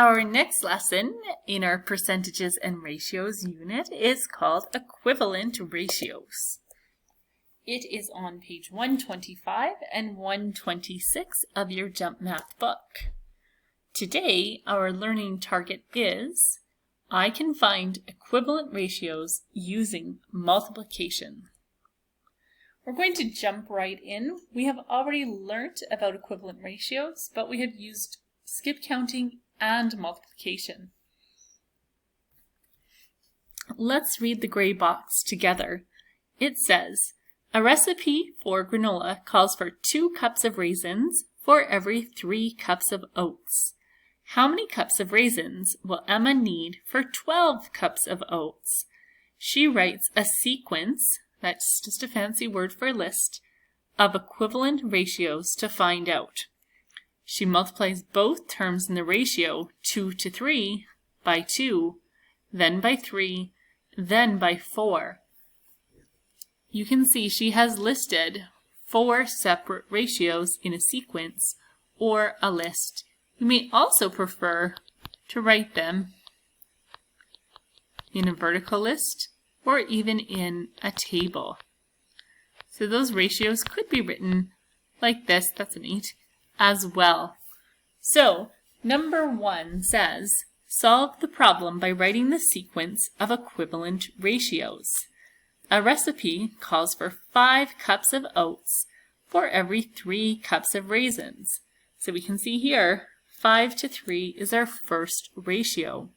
Our next lesson in our percentages and ratios unit is called equivalent ratios. It is on page 125 and 126 of your Jump Math book. Today, our learning target is, I can find equivalent ratios using multiplication. We're going to jump right in. We have already learnt about equivalent ratios, but we have used skip counting and multiplication. Let's read the gray box together. It says, a recipe for granola calls for 2 cups of raisins for every 3 cups of oats. How many cups of raisins will Emma need for 12 cups of oats? She writes a sequence, that's just a fancy word for a list, of equivalent ratios to find out. She multiplies both terms in the ratio 2 to 3 by 2, then by 3, then by 4. You can see she has listed 4 separate ratios in a sequence or a list. You may also prefer to write them in a vertical list or even in a table. So those ratios could be written like this, that's neat, as well. So, number 1 says, solve the problem by writing the sequence of equivalent ratios. A recipe calls for 5 cups of oats for every 3 cups of raisins. So we can see here, 5 to 3 is our first ratio.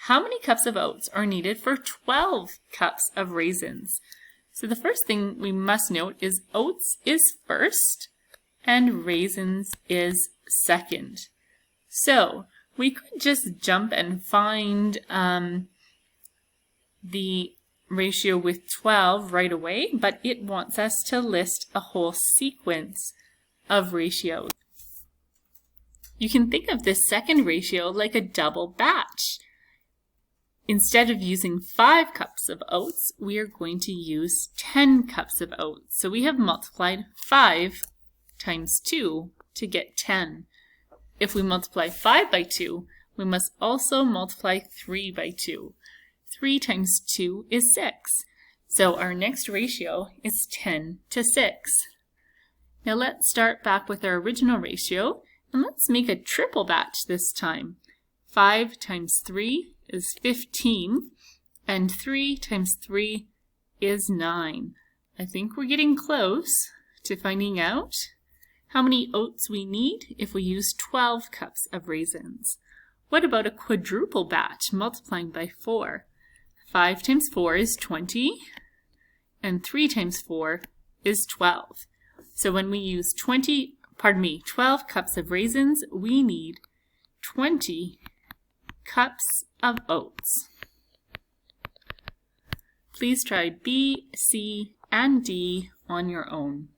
How many cups of oats are needed for 12 cups of raisins? So the first thing we must note is oats is first and raisins is second. So we could just jump and find the ratio with 12 right away, but it wants us to list a whole sequence of ratios. You can think of this second ratio like a double batch. Instead of using 5 cups of oats, we are going to use 10 cups of oats. So we have multiplied 5 times 2 to get 10. If we multiply 5 by 2, we must also multiply 3 by 2. 3 times 2 is 6. So our next ratio is 10 to 6. Now let's start back with our original ratio, and let's make a triple batch this time. 5 times 3 is 15, and 3 times 3 is 9. I think we're getting close to finding out how many oats we need if we use 12 cups of raisins. What about a quadruple batch multiplying by 4? 5 times 4 is 20, and 3 times 4 is 12. So when we use 12 cups of raisins, we need 20 cups of oats. Please try B, C, and D on your own.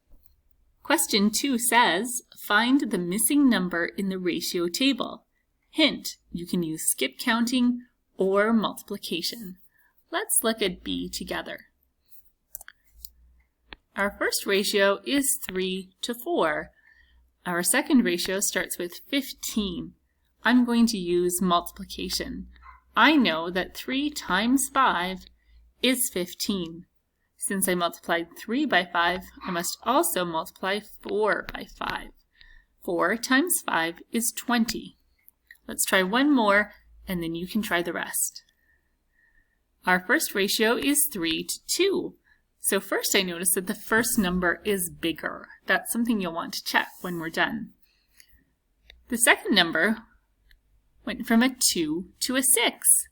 Question 2 says, find the missing number in the ratio table. Hint, you can use skip counting or multiplication. Let's look at B together. Our first ratio is 3 to 4. Our second ratio starts with 15. I'm going to use multiplication. I know that 3 times 5 is 15. Since I multiplied 3 by 5, I must also multiply 4 by 5. 4 times 5 is 20. Let's try one more, and then you can try the rest. Our first ratio is 3 to 2. So first I notice that the first number is bigger. That's something you'll want to check when we're done. The second number went from a 2 to a 6.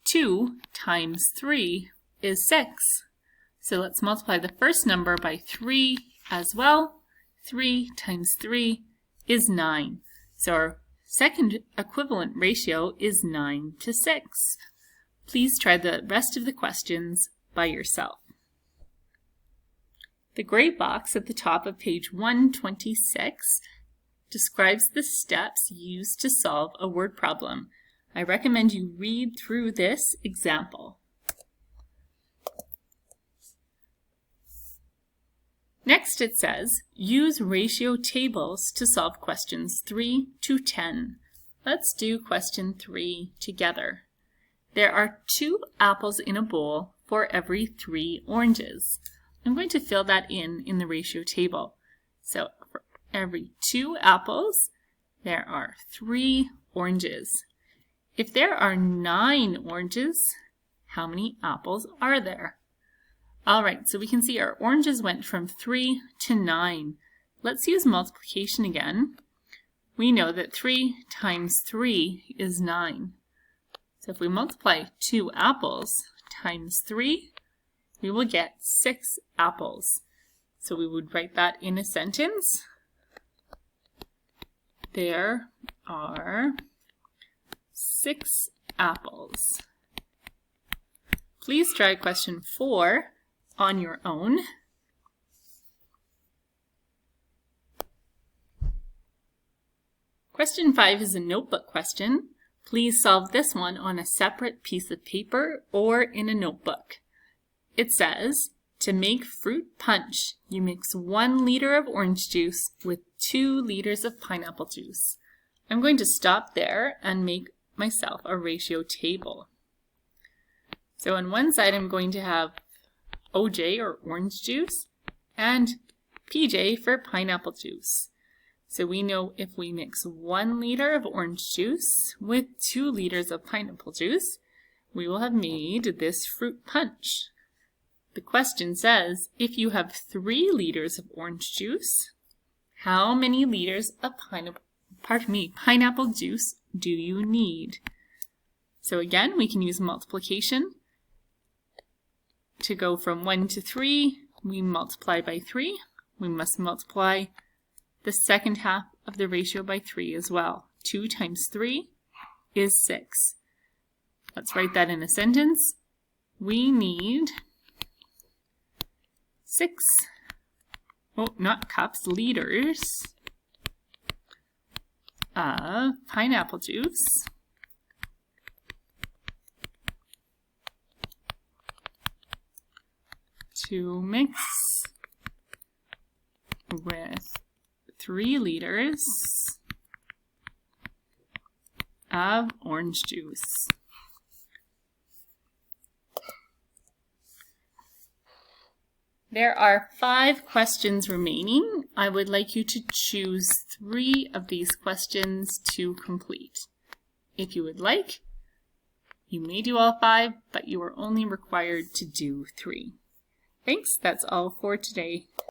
2 times 3 is 6. So let's multiply the first number by 3 as well. 3 times 3 is 9. So our second equivalent ratio is 9 to 6. Please try the rest of the questions by yourself. The gray box at the top of page 126 describes the steps used to solve a word problem. I recommend you read through this example. Next it says, use ratio tables to solve questions 3 to 10. Let's do question 3 together. There are 2 apples in a bowl for every 3 oranges. I'm going to fill that in the ratio table. So for every 2 apples, there are 3 oranges. If there are 9 oranges, how many apples are there? All right, so we can see our oranges went from 3 to 9. Let's use multiplication again. We know that 3 times 3 is 9. So if we multiply 2 apples times 3, we will get 6 apples. So we would write that in a sentence. There are 6 apples. Please try question 4 on your own. Question 5 is a notebook question. Please solve this one on a separate piece of paper or in a notebook. It says, to make fruit punch, you mix 1 liter of orange juice with 2 liters of pineapple juice. I'm going to stop there and make myself a ratio table. So on one side, I'm going to have OJ or orange juice and PJ for pineapple juice. So we know if we mix 1 liter of orange juice with 2 liters of pineapple juice, we will have made this fruit punch. The question says, if you have 3 liters of orange juice, how many liters of pineapple juice do you need? So again, we can use multiplication. To go from 1 to 3, we multiply by 3. We must multiply the second half of the ratio by 3 as well. 2 times 3 is 6. Let's write that in a sentence. We need 6, not cups, liters of pineapple juice to mix with 3 liters of orange juice. There are 5 questions remaining. I would like you to choose 3 of these questions to complete. If you would like, you may do all 5, but you are only required to do 3. Thanks, that's all for today.